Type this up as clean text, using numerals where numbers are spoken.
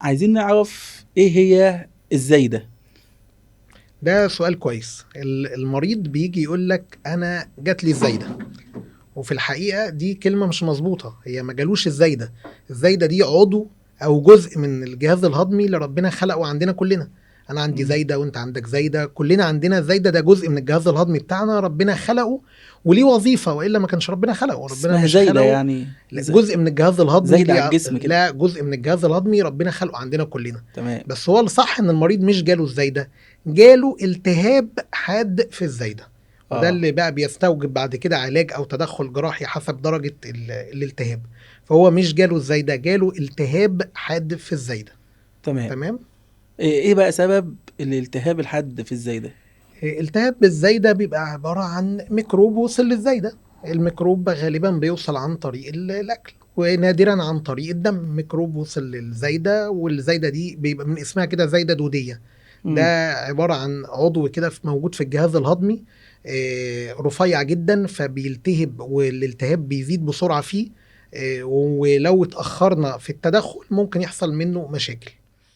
عايزين نعرف ايه هي الزايدة. ده سؤال كويس. المريض بيجي يقول لك انا جات لي الزايده، وفي الحقيقه دي كلمه مش مظبوطه. هي ما جالوش الزايده. الزايده دي عضو او جزء من الجهاز الهضمي اللي ربنا خلقه عندنا كلنا. انا عندي مم. زايده وانت عندك زايده، كلنا عندنا الزايده. ده جزء من الجهاز الهضمي بتاعنا، ربنا خلقه وليه وظيفه، والا ما كانش ربنا خلقه. ربنا اسمها مش زايدة خلقه. يعني لا، جزء من الجهاز الهضمي زايدة على ليه. الجسم كده. لا، جزء من الجهاز الهضمي ربنا خلقه عندنا كلنا. تمام. بس هو الصح ان المريض مش جاله الزايده، جاله التهاب حاد في الزايده. وده اه. اللي بقى بيستوجب بعد كده علاج او تدخل جراحي حسب درجه الالتهاب. فهو مش جاله الزايده، جاله التهاب حاد في الزايده. تمام. تمام. ايه بقى سبب الالتهاب الحاد في الزايدة؟ التهاب بالزايده بيبقى عباره عن ميكروب وصل للزايده. الميكروب غالبا بيوصل عن طريق الاكل، ونادرا عن طريق الدم. ميكروب وصل للزايده، والزايده دي بيبقى من اسمها كده زايده دوديه. مم. ده عباره عن عضو كده موجود في الجهاز الهضمي، رفيع جدا فبيلتهب، والالتهاب بيزيد بسرعه فيه. ولو اتاخرنا في التدخل ممكن يحصل منه مشاكل.